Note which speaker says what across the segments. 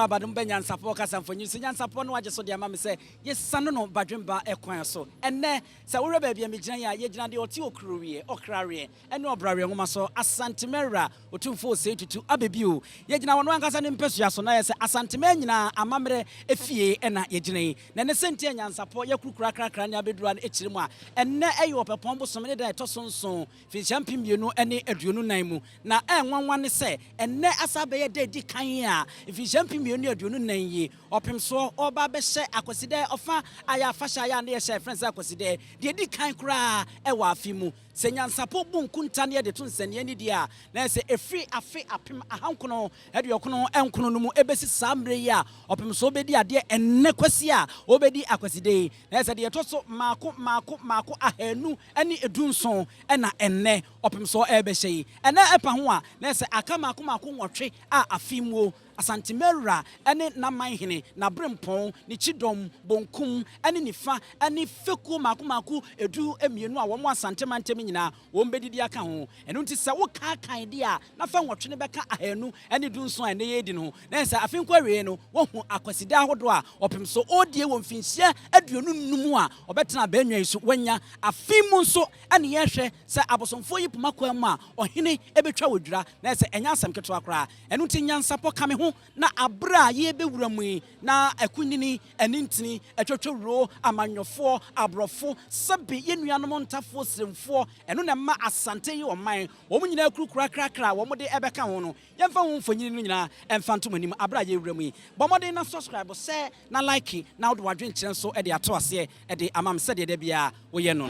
Speaker 1: baba dum be Nyansapo kasa mfonyi so Nyansapo no wage so de mama say yesano no badwemba ekwan so enne se wo reba bia megina ya yegina de oti okruwie okrawie ene obrawie ngoma so Asantehene Otumfuo Osei Tutu abebio yegina wono ankasa ne mpesua so na yese Asantehene nyina amamre efie ena yegina na ne sentie Nyansapo yakurukura krakra ne abedura na echirimu a enne eyo opepombo so ne da etosonson fi champion bienu ene aduonu nan mu na enwanwan ne se enne asabe ye de di kan a fi champion bienu aduonu nan yi opem so oba be hye Akwasidae ofa aya fasha ya na ye hye friends Akwasidae de di kan kra e wa afimu se Nyansapo bunkunta ne de to nsane ani dia na se efri afe apem ahankono eduokono enkono no mu ebesi sambre ya opem so obedi ade enne kwasi a obedi Akwasidae na se de to so mako ahanu ani edunson ena enne opem so ebehye ena epa ho a na se aka mako nwotwe a afimuo Asantehene ene na manhene na brempon ni chidom bonkum ene nifa ene feku mako edu emienu a wo mo Asantemantem nyina wo mbedidi aka ho eno nti se wo kan dia na fa nwotwe ne beka ahanu ene dunson ene yedi no na se afinkwa we no wo hu Akwasidae ahodo a opem so odie wo mfinhia aduonu numu a obetena banwa isu wanya afimu nso ene ye hwe se abosomfo yipuma kwam a ohene ebetwa Odwira na se enya asem keto akra eno nti Nyansapo kame na abra ye bewuramu na akunyini enintini etwetwero amanyofo abrofo sabi yenuanom ntafo sremfo eno na ma Asante yi oman wo munyina kurukura krakra wo mode ebeka ho no yemfa ho mfonyini no nyina emfa ntomanim abra ye wuramu bomode na subscribe se na like na wo wadwen kire so e de ato ase e de amam se de bia wo ye no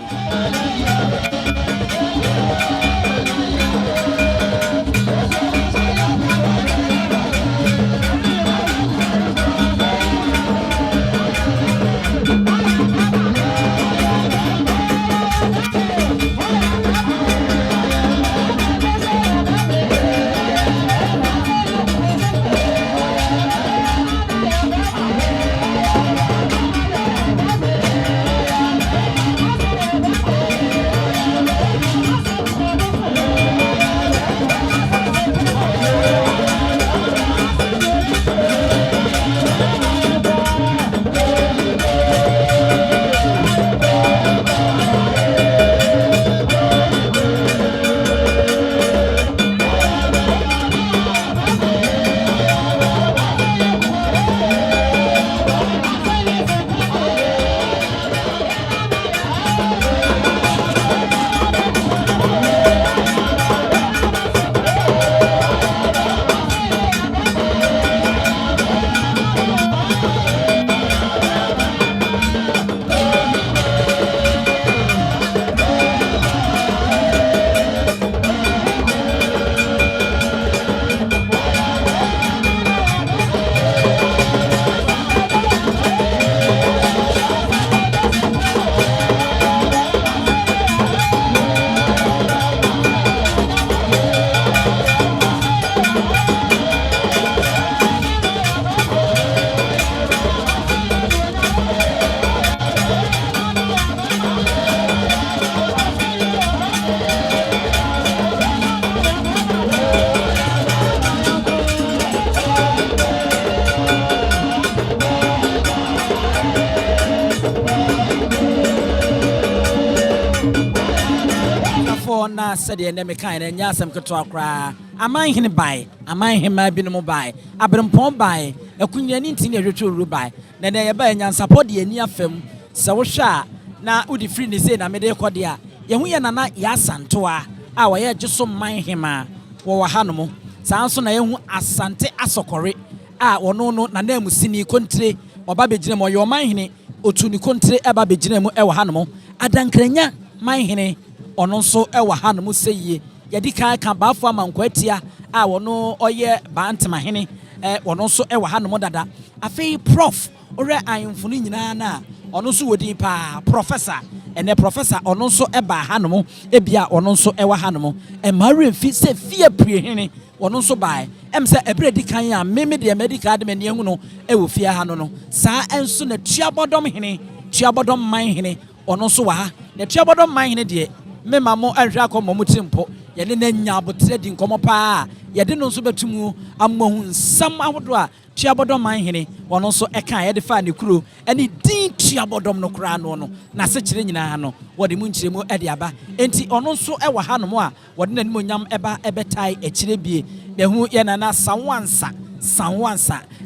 Speaker 1: na said the name kind and yasam keto akra amanhene bai amanhema binom bai abrempon bai akunyani ntini ehwetwo bai na na ye ba Nyansapo de ani afam se wo hwa na udi free ni say na me de kode a ye hu ye nana ya santoa a wo ye gyeso manhema wo wa hanom sanso na ye hu Asante asokore a wono no na na musini kontre oba begire mo yo manhene otuni kontre eba begire mu e wo hanom adankranya manhene ono nso ewa hanom seye yedi kan kan baafo amankwatia a wono oye bantemahene wono nso ewa hanom dada afei prof ore ayemfunu nyina na ono nso wodi pa professor ene professor ono nso eba hanom ebia ono nso ewa hanom emare fi se fie priehene ono nso bai emse ebre di kan ya meme de medical de mani ehunu ewo fie ha no saa enso na tuabodom hene tuabodom manhene ono nso wa ha na tuabodom manhene de me mamo ahwe akomo mutimpo ye ne nya abotre di nkomo pa ye de no nso betumu amohu nsam ahodo a tuabodom manhene wono so eka ye de fa ne kuro ene din tuabodom no kra no no na se kire nyina no wode mu nkiremu ede aba enti ono so e wa hanom a wode nanim onyam eba ebetai ekire bie behu ye na sanwansa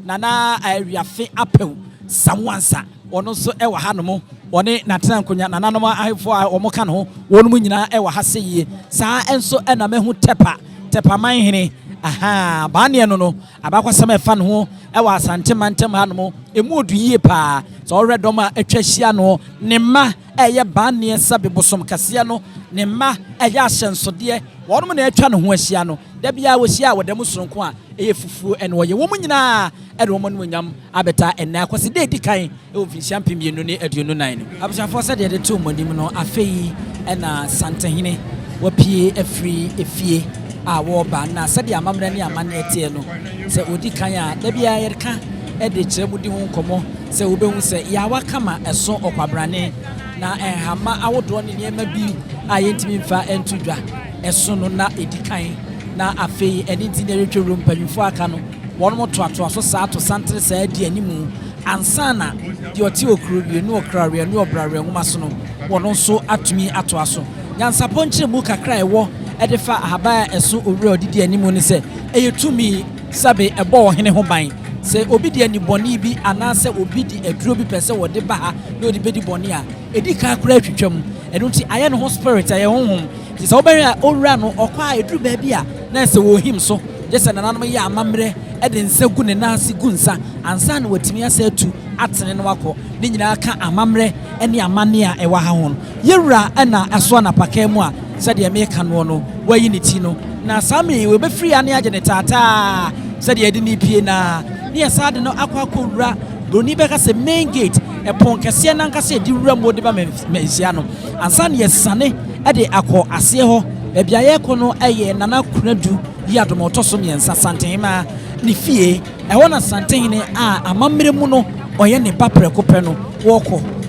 Speaker 1: nana awiafe apew sanwansa wono so e wa hanom wone natena nkonya nananom ahefo a omoka no wonum nyina e wa hase yie saa enso e na mehu tepa manhene aha baane no abakwasem efa no ho e wa asante mantem hanom emu odu yie pa so oredom a atwa hia no ne ma eye baane sabe bosom kase no ne ma eye ahyensode wonum na atwa no ho ahia no da bia wohia wodam soronko a eye fufuo ene woye wo nyina ede wo no nyam abeta ena Akwasidae dikan e official pimienu ne aduonu nan abusafo se de to monim no afei ena Asantehene wapie afri efie a woba na sede amamre ne amane etie no se odi kan a da bia yerka e de kyeremudi ho nkomo se obehu se ya wakama eso okwabrane na hama awodo ne niema bi a yentimi mfa entudwa eso no na edikan na afei eni ntine retwe mpanyfo aka no wono to so saa to santre saa di animu ansana di oti okuru bi no okrare no obrare nwoma so no wono so atumi ato aso Nyansapo nkyeremu kakra ewo edefa ahaba eso owre odidi animu ne se eyetumi sabe ebo hene ho ban se obi di aniboni bi anase obi di aduro bi pese wode ba ha na odi bedi boni a edi ka akra atwitwam eno nti aye no ho spirit aye honhom ti se obere a owra no okwa aduro ba bi a na se wo him so jese nananom ya amamre ede nsegu ne nase gunsa ansa na watimi asa atu atene no wako ni nyina aka amamre ene amane a ewa ha ho yewura na aso na pakemu a sede me ka no wayi ne ti no na sami we be free ane agye ne tata sede edi ni pie na ni asade no akwa broni be ka se main gate e pon kese na nka se di wura mode ba mensia no ansa na yesane ede akọ ase ho bia ye ko no eye nana kunadu yadom otosom yensa Asantehene ni fie e wona Asantehene a amamre mu no oye ne papre kopɛ no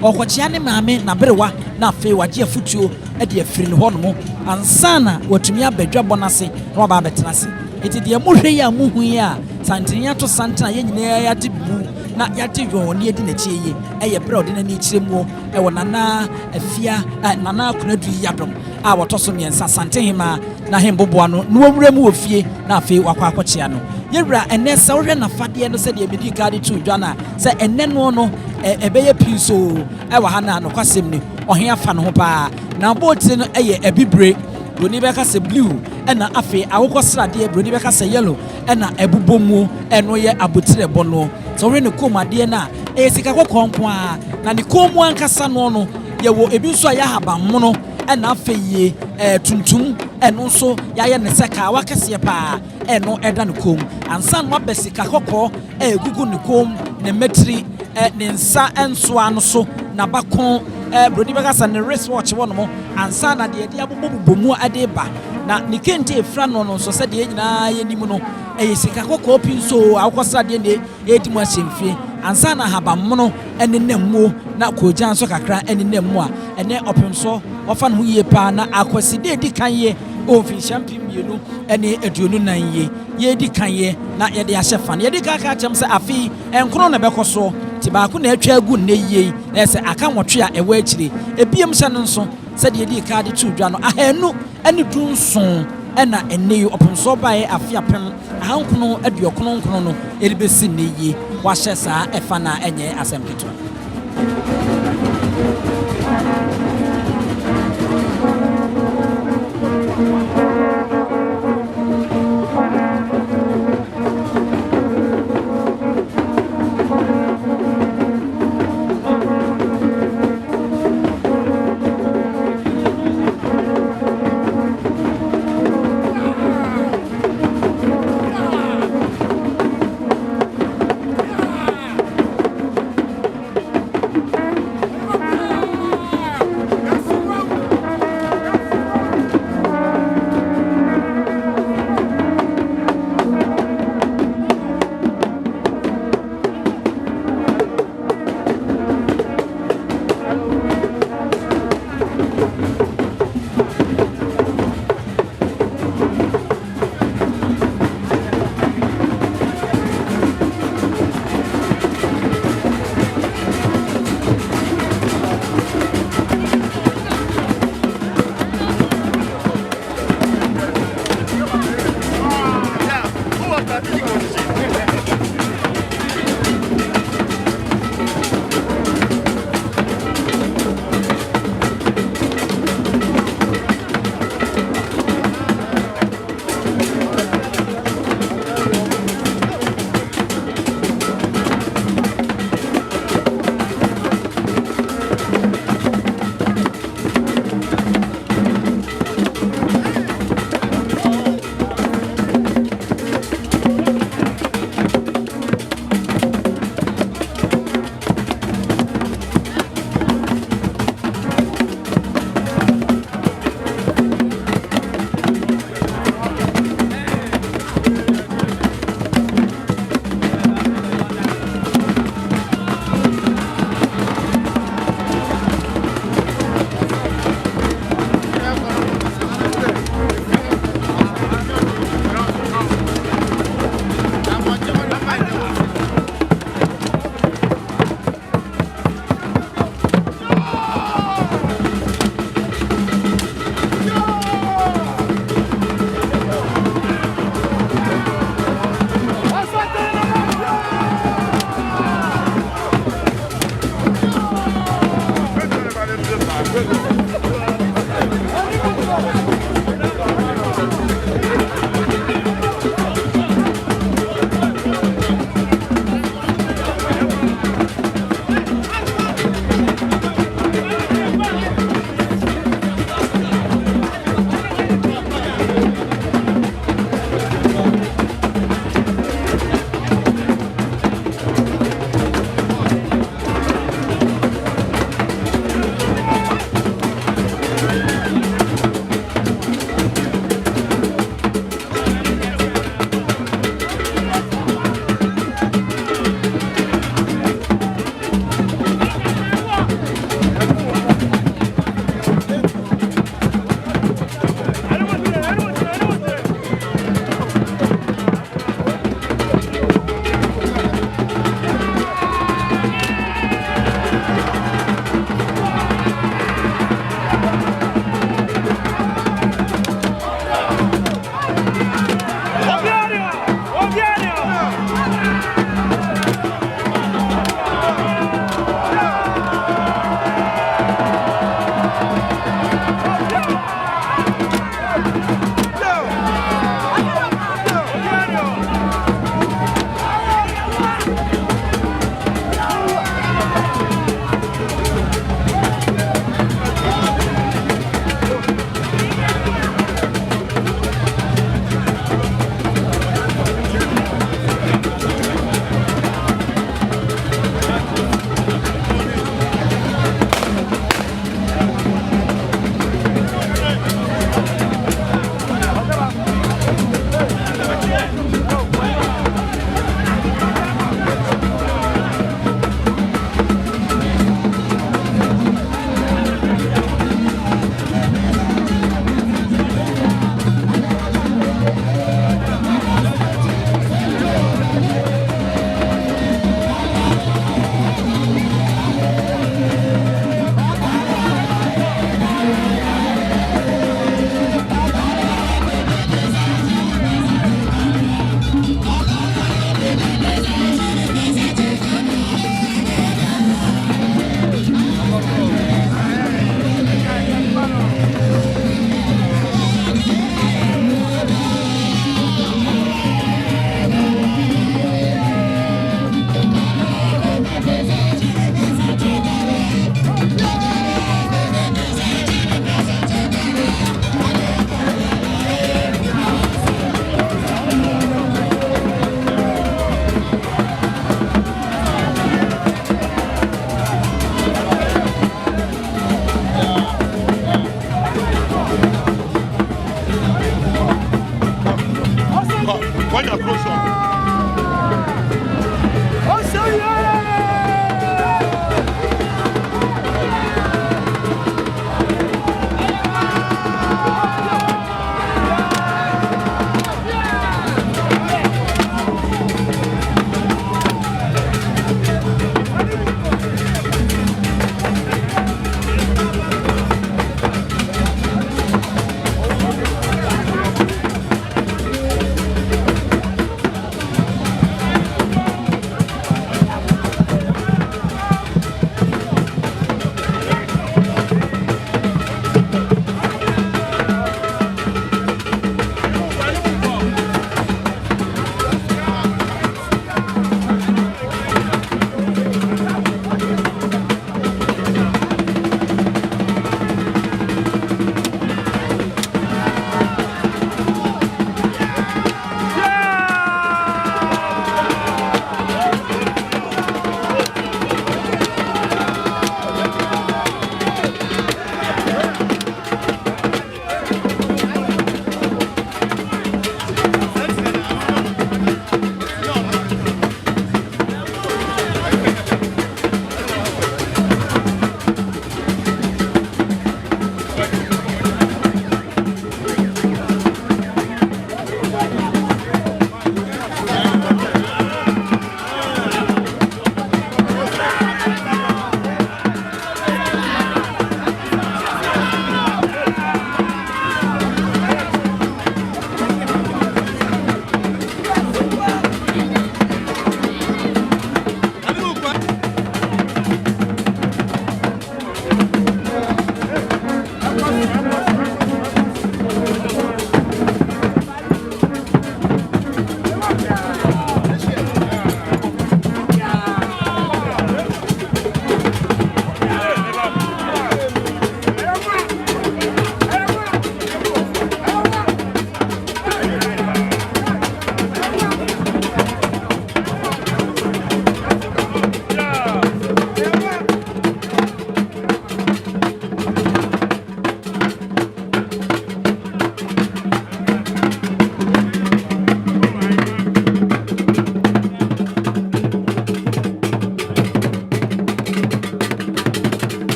Speaker 1: wɔkɔkyea ne maame na berewa na afei wagye afutuo de afiri ne hɔ no ansana watumi abadwa bɔnase na waba abɛtenase enti deɛ mohwɛ yi a muhu yi a Asantehene ato santena yɛ nyinaa yɛade bu na yɛade yɔn ne adi n'akyi yi ɛyɛ berɛ ɔde n'ani kyerɛ mu ɛwɔ nana afia nana kunadu yadom a wɔtosom yensa Asantehene na hemboboa no na wɔwura mu wɔ fie na afei wakɔ akɔkyea no yewura ene se wohwe na fade no se de ebedi kade tu dwana se ene no ebeye pinso e wa ha na no kwasem ni ohia fa no ho pa na boti no eye ebibre broni beka se blue ena afi awokosrade broni beka se yellow ena ebubomu eno ye abotire bono so we ne komade na sika kokonko a na ne komu ankasa no ye wo ebi so ya haba mono ena afeye tuntum eno so ya ye ne seka wakese pa eno eda ne kom ansan wa besika kokko gugu ne kom ne metri ne nsa enso ano so na bakon brodi beka sa ne wristwatch wono mo ansan na de abobobomu ade ba na ne kente efra no so se de nyina ye nimu no sika kokko pinso akosa de ne edimu asemfie ansan na haba mono ene nemmo na kojan so kakra ene nemmo a ene opemso ofa no yie pa na Akwasidae dikan ye official pimienu ene aduonu nan ye di kan ye na ye de ahye fa ye di ka chem se afi enkro na bekoso ti ba ko na atwa agu ne ye na se aka nwotwe a ewa akire ebiem hye no nso se de di ka de tu dwa no ahanu ene dunson ena ene opomso bae afi apem ahankono aduokono nkono no elibesi ne ye wa hye saa efa na enye asemketo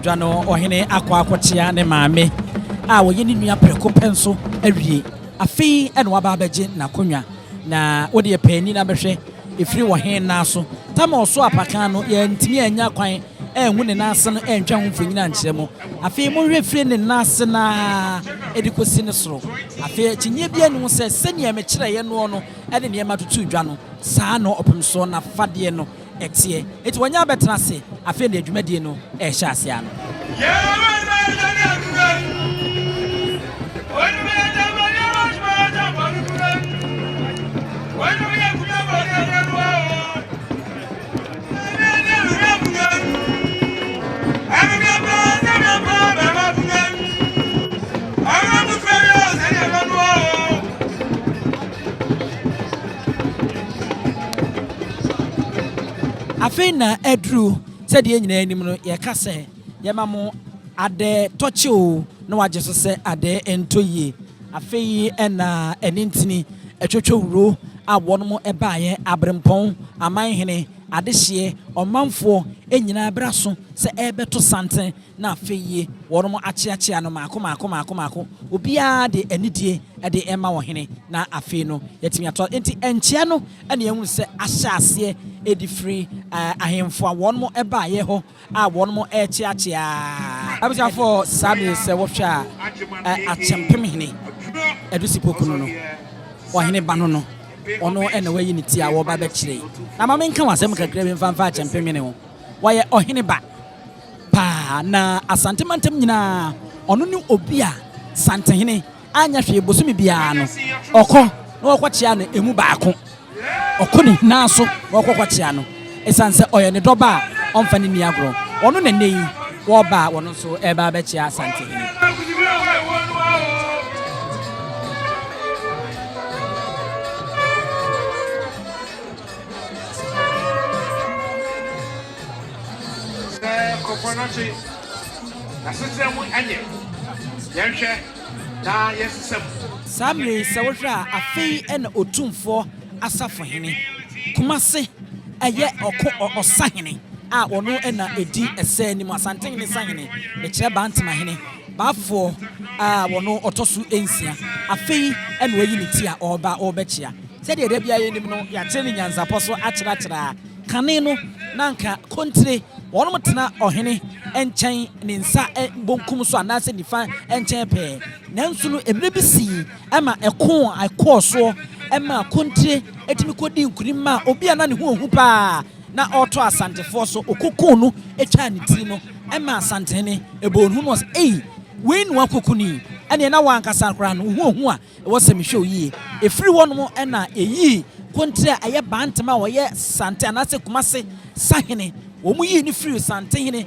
Speaker 1: Jano ohene akwakotia ne maame a wo yeni nua preko penso awie afi ene waba abeje na konwa na wo de pani na behwe efiri wo hen na so tama oso apaka no ye ntimi anya kwan enhu ne nase no entwa ho mfonyina nkyere mu afi mo hwe firi ne nase na edikosi ne soro afi kinye bia ne ho se senia me kire ye no no ene ne matotu dwa no saa no opemso na fade no etie eti wanya betena se afi ne adwumadie no e hya ase ano Afina edru said the engineer ye kase yamamo ade tocho no waje so se ade entoye afei ena enintini etwetwo wuro a wono ebaye abrempon amanhene adehye omanfo enyina braso se ebeto santen na afei wono achiachia no mako obia de anidie de ema wo hene na afei no yetimi ato enti enchia no ene ehun se ahyase edifree ahemfo a wono ebaye ho a wono echiachia abisa for sabi se wo hwa achempem hene edusipokunu no wo hene ba no ono ene wayi ni tia wo ba be kire na ma menka wasem kakra bi mfa achempem ne ho waye ohene ba pa na asantemantem nyina ono ni obi a santehene anya hwe bosumi bia no okọ na okọchia no emu baako okọ ni na so okọkọchia no esanse oye ne doba omfa ni niagro ono ne nei wo ba wono so eba ba chia asantehene
Speaker 2: Kokonachi asesemu anye yenhwe na yesesem
Speaker 1: Samri sawhwa afei ena Otumfuo asafo hene kumase eye oko osahene a wono ena edi ese ni Asantehene sahene e kire bantema hene bafo wono otosu ensia afei ene wayi ne ti a oba obechia se de da bia yenim no ya kyere Nyansapo so akyerachera kane no nanka kontre wono mtena ohene enchen ne nsa bonkum so anase nifa enchen pe nanso no emre bi si ama ekon akoso ema kontre etimi kodi nkurima obi ana ne hu pa na auto Asantefo so okokon no etwa ne ti no ema Asantehene ebonu no we no akokuni ene na wankasa kra no hu a wo semhwe yi efiri wono na eyi kontre aye bantema wo ye sante anase kumase sahene wo mu yi ni free Asantehene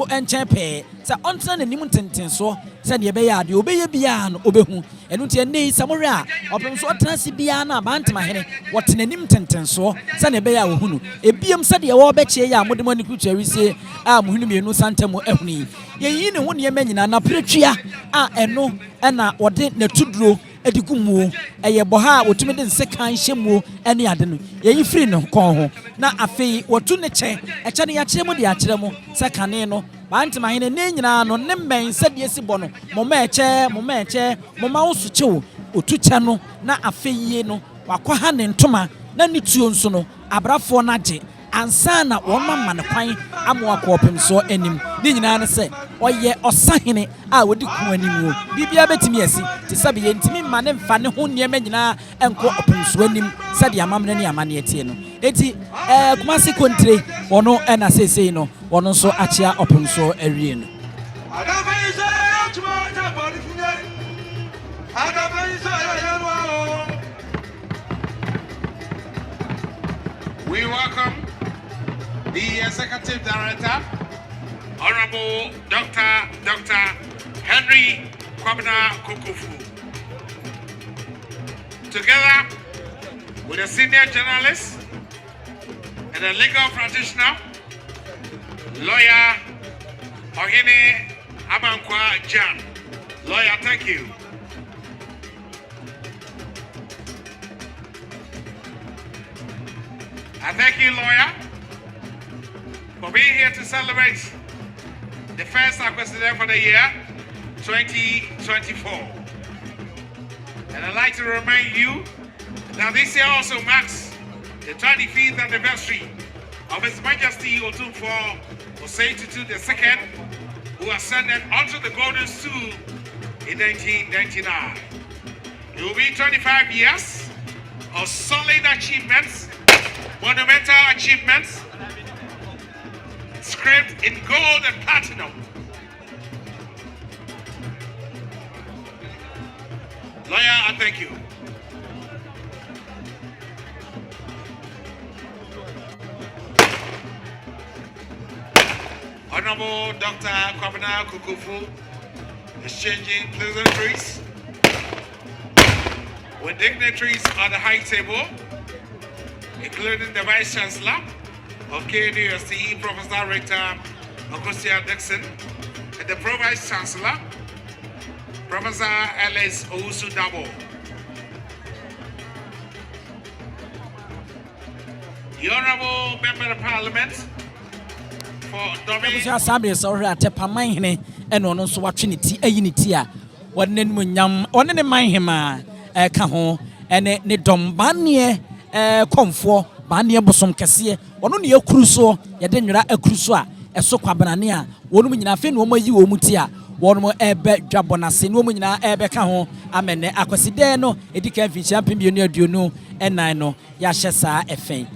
Speaker 1: enchen pe sa ontra na nim tenten so se ne be ya de obeye bia no obehu enu tie nei samore a opem so transi bia na bantema hene wotena nim tenten so se ne be ya wo hunu ebiem se de wo be chie ya modemani kutwari se a muhunu mienu santemu ehuni yeyi ne ho ne manyina na pretwia a eno na wode na tuduro edigumu eye boha wotumi de nsekan hyemu ene ade no yeyi free no kon ho na afei wotu ne che eche ne ya kyeremu de ya kyeremu se kane no bantema hene ne nyina no ne men se de esi bono moma eche moma wosu chewo otu che no na afei ye no wakwa ha ne ntoma na ne tuo nso no abrafo na gye ansa na wonma ne kwan amwa kopem so enim ni nyina ne se oye osahene a wodi ku anim bibia betimi asi te sabe ye ntimi ma ne mfa ne ho niema nyina enko opem so anim sade amamne ne amane etie no eti kumasi kontre wono na sesei no wono so achia opem so awie no
Speaker 2: we welcome the Executive Director, Honorable Dr. Henry Kwabena Kukufu, together with a senior journalist and a legal practitioner, lawyer Ohene Amankwa Jan. Lawyer, thank you. I thank you, lawyer, for being here to celebrate the first Akwasidae for the year 2024. And I'd like to remind you that this year also marks the 25th anniversary of His Majesty Otumfuo Osei Tutu II, who ascended onto the golden stool in 1999. It will be 25 years of solid achievements, monumental achievements, script in gold and platinum. Lawyer, I thank you. Honorable Dr. Kwabena Kukufu exchanging pleasantries with dignitaries at the high table, including the Vice Chancellor of KNUST, Professor Rector Akwasidae Dixon, and the Pro-Vice Chancellor, Professor L.S. Owusu-Dabo. The Honorable Member of Parliament for Domin.
Speaker 1: Assembly sorry at Pamahene and on so watching a one name Munyam, one in my hema, Caho, and ne Dombanie, Comfort. Bania bosom kese ono ne yakruso ye de nwera akruso eso kwabanania wonu nyina fe no mayi wo muti a wonu ebe dwabonase no nyina ebe ka ho amene Akwasidae no edika finchia pembienu aduonu enan no ya hye saa efen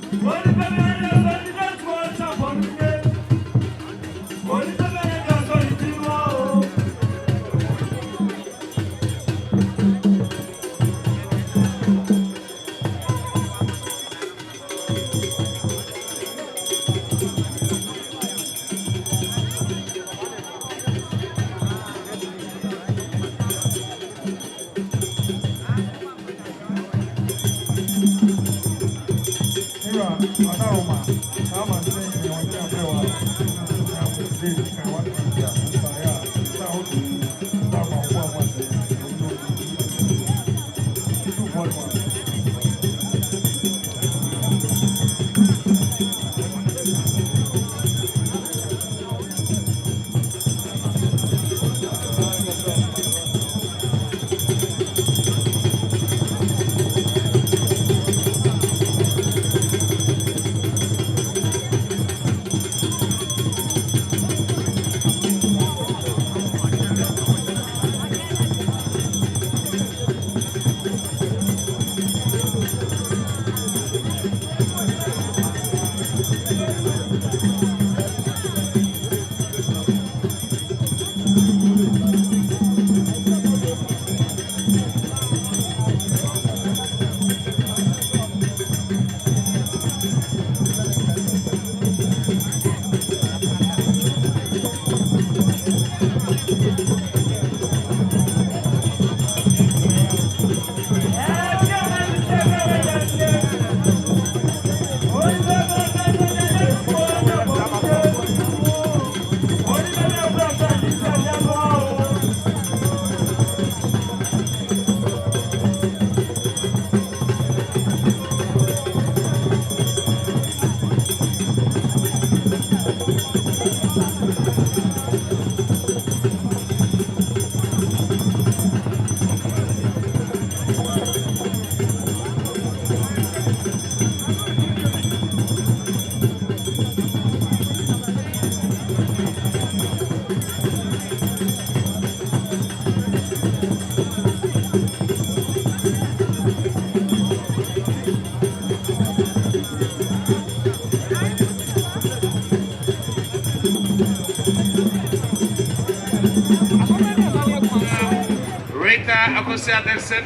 Speaker 2: Lucia Nelson,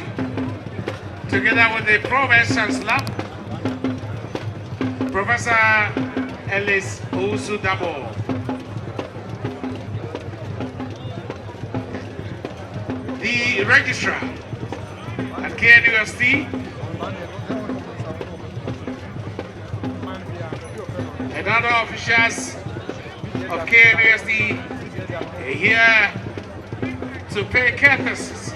Speaker 2: together with the Provost Chancellor, Professor Ellis Ousudabo. The Registrar at KNUST, and other officials of KNUST are here to pay courtesies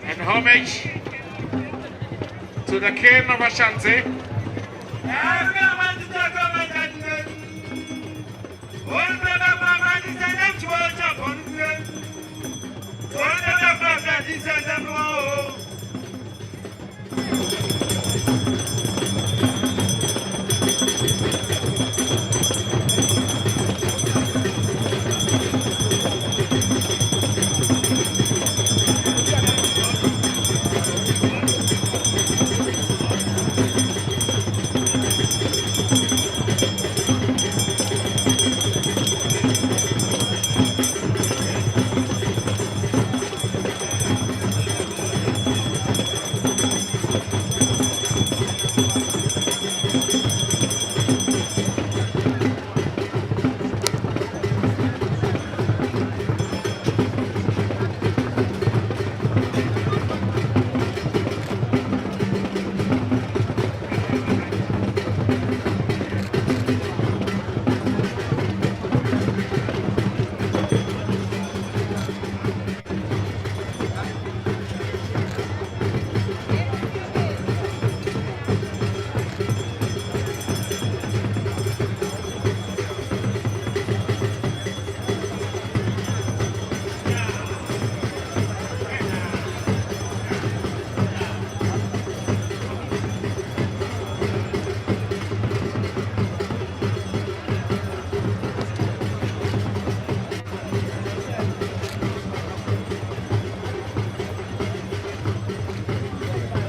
Speaker 2: and homage to the King of Ashanti.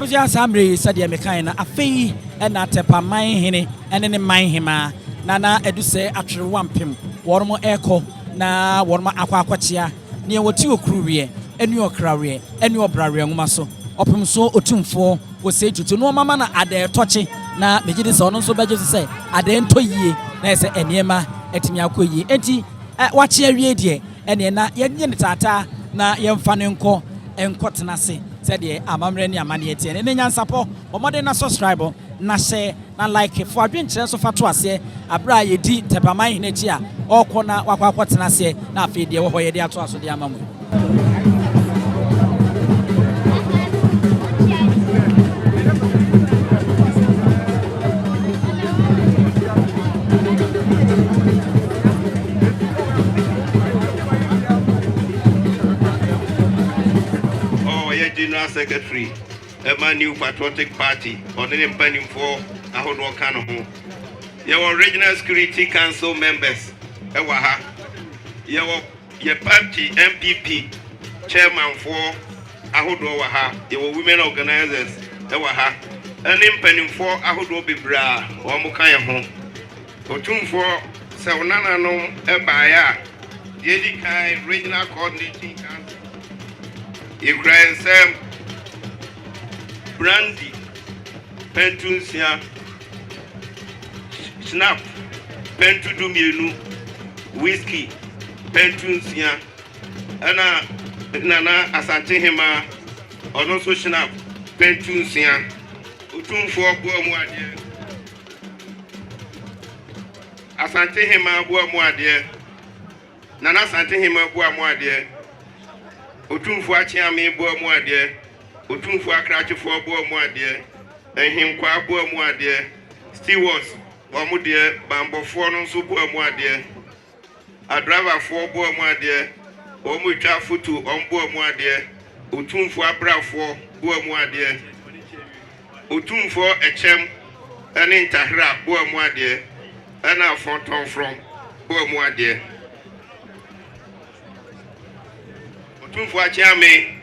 Speaker 1: Samri said the Mekana, a fee and not a pamine henny and any mine hima. Nana eduse after one pim, warm echo, na warm aquaquatia, near what you cruier, and your crowrier, and your brother maso. Opum so Otumfuo was say to no mamma at their touching, na make it on so bad to say, at the end to ye, there's a niema, etimiako ye, enti, at watch ye ready, and yen tata, na yen fanunko, and cottonasi. Said ye amamre ni amani eti ne Nyansapo omode na subscribe na share na like for adwenkyere so fa to ase abra ye di tepaman hinachi a okọ na wakwakwotena ase na afi de wo hoye de ato aso de amamu.
Speaker 3: General Secretary, a new patriotic party, or the pending for Ahodo Kano. Your regional security council members, Ewaha, your party MPP chairman for Ahodo Waha, your women organizers, Ewaha, and impending for Ahodo Bibra, or Mukaya home. Otumfuo, Saunana no Appiah, the regional coordinating council. You cry some brandy, pentunsia, snap, pentuduminu, whiskey, pentunsia, Nana Asantehene, or also snap, pentunsia, Otumfuo Buamuade, Asantehene Buamuade, Nana Asantehene Buamuade. Otumfuo achiame bo mu ade Otumfuo akrachefo bo mu ade ehimkwa bo mu ade stewards bo mu de bambofo no so bo mu ade adriverfo bo mu ade o mu twa foto on bo mu ade Otumfuo abrafo bo mu ade Otumfuo echem ene ntahra bo mu ade ena fonton from bo mu ade Otumfuo achiame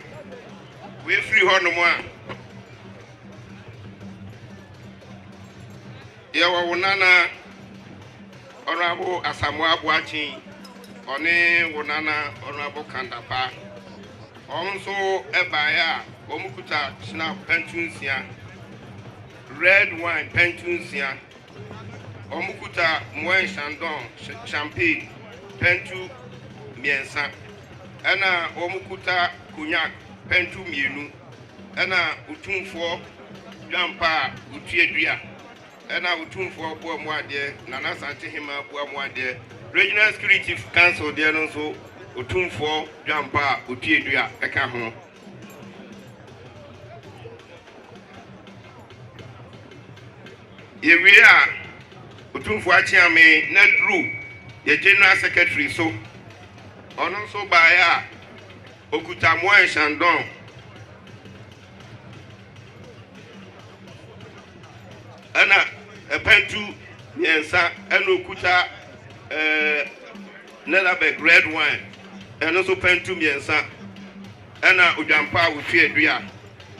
Speaker 3: we free hono mo a yewo wonana honorable Asamoah Boachi one wonana honorable Kandapa Also Appiah, Omukuta Snap Pentunsia, red wine Pentunsia, Omukuta Moen Chandon Champagne Pentu Miensa, Ena Omukuta Cognac Pentu Mienu, Ena Otumfuo Jampa Utiedria, Ena Otumfuo Boa Moade, Nana Asantehene Boa Moade, Regional Security Council there also. Otumfuo Jampa Utiedria eka ho Yewia Otumfuo achiame na dru ye general secretary so ono so baya okuta Moen Chandon ana epentu yensa ana okuta Nelabek red wine and also pentu miensa ena Ojampa Utiedria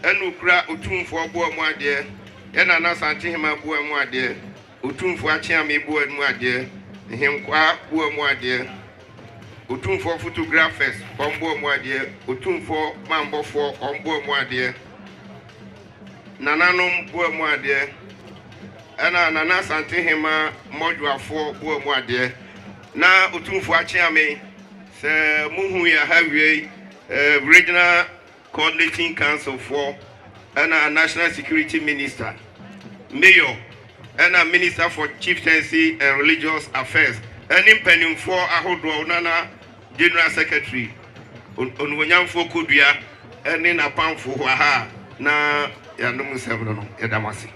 Speaker 3: enu kra Otumfuo Boa Moade ena na Asantehene Boa Moade Otumfuo achiame Boa Moade hemkwa Boa Moade Otumfuo photographers Boa Moade Otumfuo mambofo Boa Moade nananom Boa Moade ena Nana Asantehene mojuafo Boa Moade na Otumfuo achiame se muhu ya hawie regional coordinating council for and a national security minister mayor and a minister for chieftaincy and religious affairs and impending for ahodo nana general secretary onwonyamfo kodua and in apamfo ha na yanom seven no yadamasi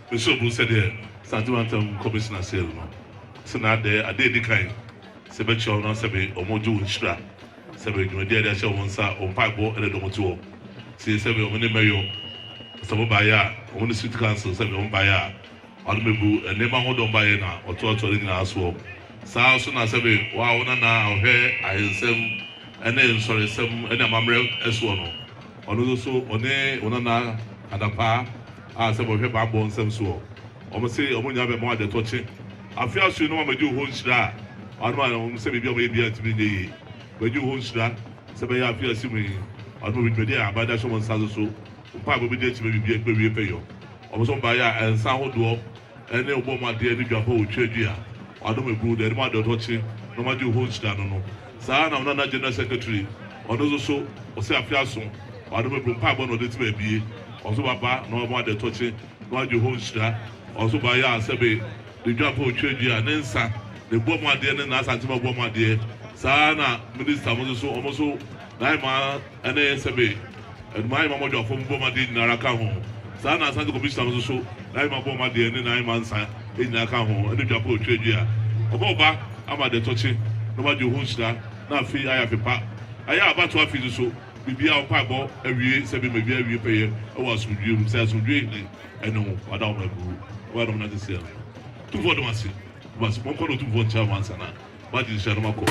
Speaker 4: Bishop said there Santimantam commissioner sale no so na there ade kind sebe cho na sebe omoju nshira sebe dwude ade ache wonsa ompaibo ele domoto si sebe omene mayo sebe baya omene city council sebe ombaya almebu enema hodo mbaye na oto nyina aso saa so na sebe wa wona na ohwe ayensem ene nsore sem ene amamre eso no ono so one wona na adapa a sebe ohwe babo nsem so omo se omonya be mo ade toche afia so no amadu ho nshira Arma se bibi o be bia timi dey weju ho nshira se be ya afia simi arma bi dey abada so mon sazo so mpa bo bi dey timi bibi pe wie pe yo o so ba ya ensa hodo ene obo ma dey ni dwapo o twedua arma bu dey ma do tochi no ma ju ho nshira no saa na na general secretary ono so o se afia so arma bu mpa bo no dey timi bie o so baba no ma dey tochi no ma ju ho nshira o so ba ya se be the dwapo o twedua nensa the Boma dear and Asantehene Boma dear, Sana, Minister Moso, almost Naima and SB, and my mamma from Boma did Narakaho. Sana Santa Commission also, Naima Boma dear and 9 months in Nakaho, and the Japo Tredia. Oba, I'm at the touching, no matter who's that, not free. I have a pack. I have about 12 feet so. We be our pabo every 7 maybe every payer. I was with you, says from Drinking. I know, I don't know. What I'm not to say. 2 for the massive. Mas mon kono tu von chairman sana ba di sharma ko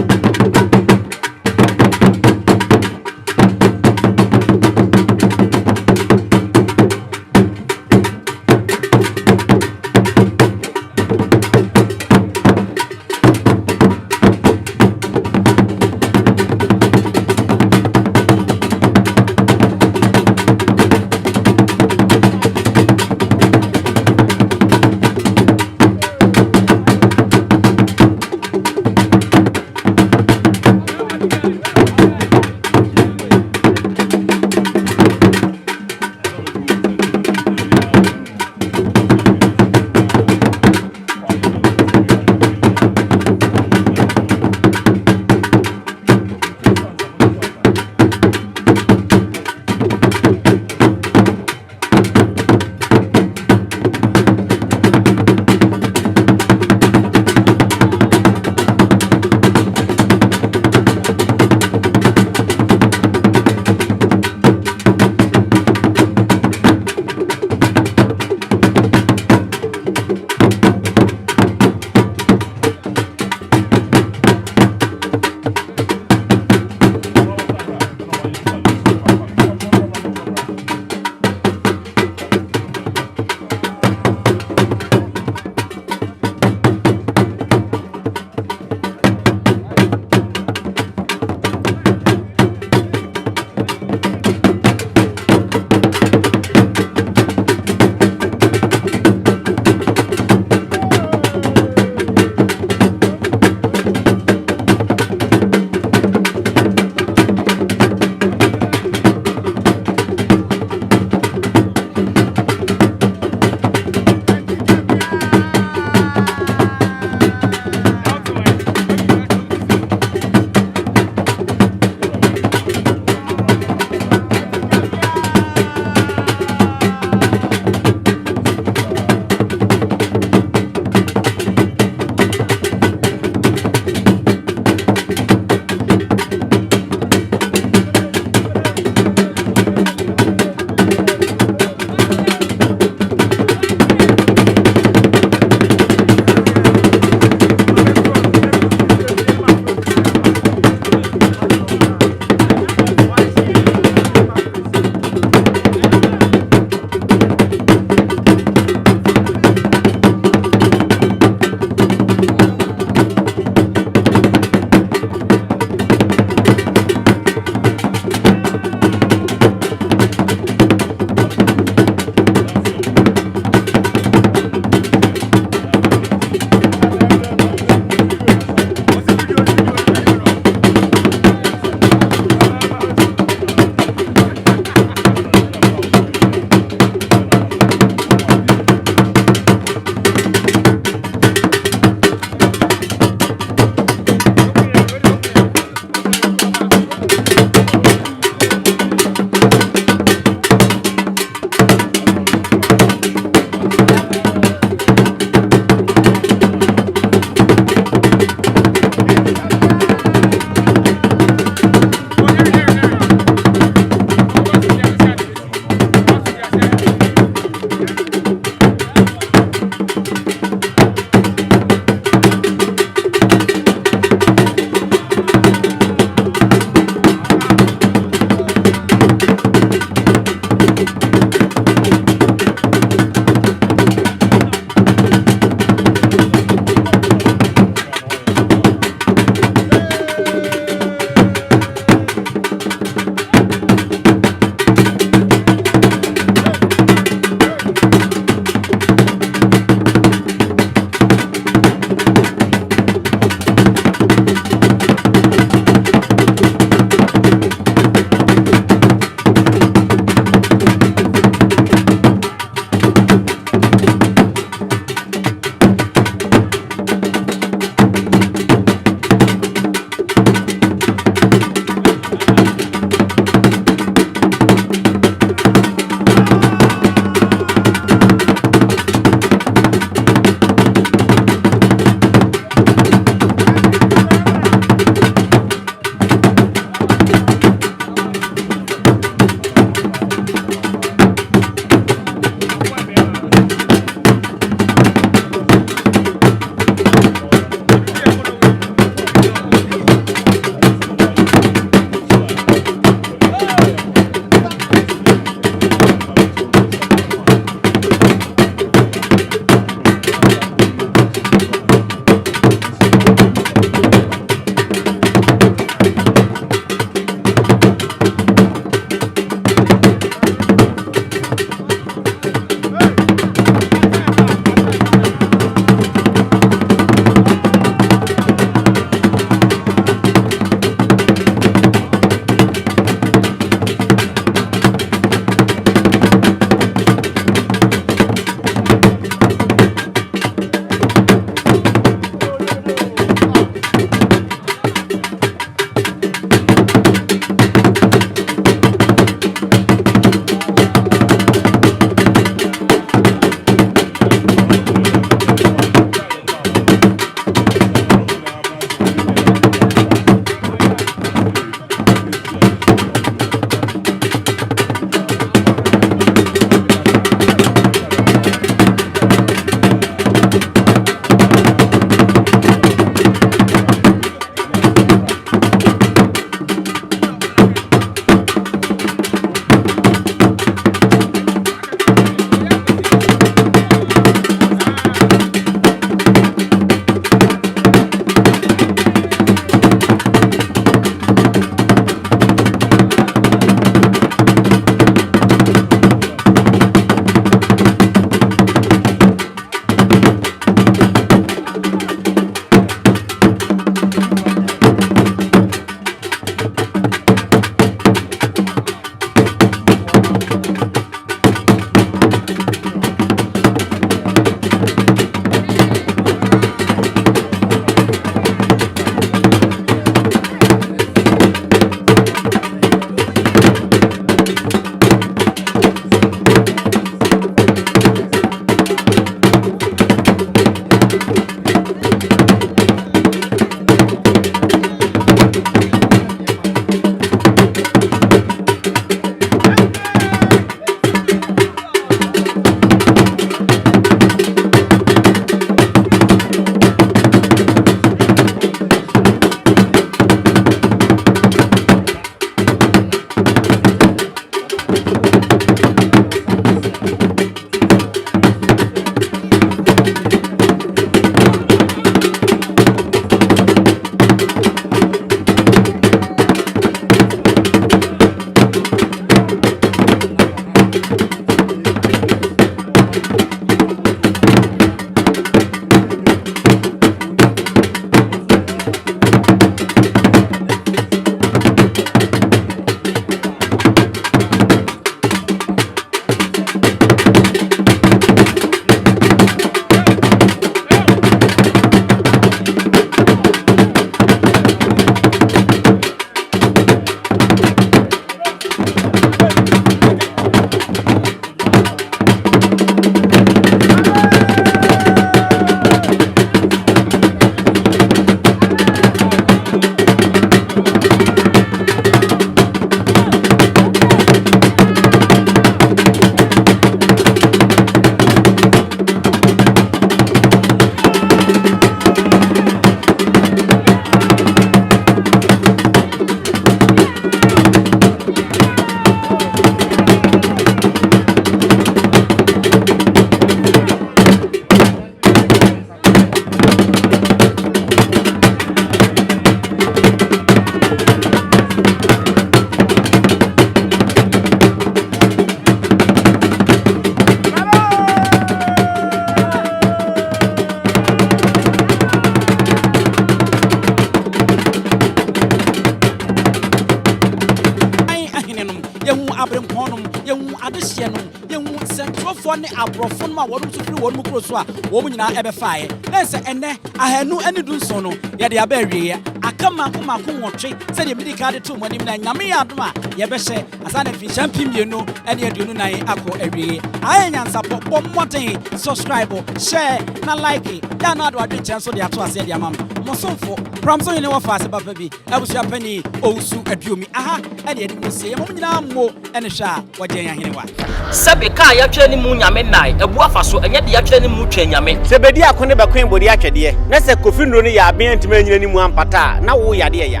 Speaker 1: yehu abrempɔnom yehu adehye no yehu sentrofo ne abrofo no ma wɔn so firi wɔn mu kuro so a wɔn nyinaa ɛbɛfaae na sɛ ɛnɛ ahanu ani dunson no yɛde abɛwie akama kuma ko wɔtwe sɛ de medical de to mo anim na nyame yɛ adom a yɛbɛhyɛ asa na fi champion mienu ɛne aduonu nan akɔ awie ayɛ Nyansapo bɔ mmɔden subscribe share na like ya na ado adwenkyɛn so de ato ase de amam mo somfo pramso yene wɔ faase papa bi abusua pani owusu aduomi aha ɛne adi mo sie mo nyinaa mo ɛne hwɛ a wɔgye yɛn ahene wa
Speaker 5: sɛbe ka yɛtwɛ ne mu nyame nai ebu afa so ɛnyɛ de yɛtwɛ ne mu twɛ nyame
Speaker 6: sɛbedi akone bɛkwen bodi atwɛdeɛ na sɛ kofi ndro ne yɛ abɛn ntima nyina ne mu ampata na wo yade ya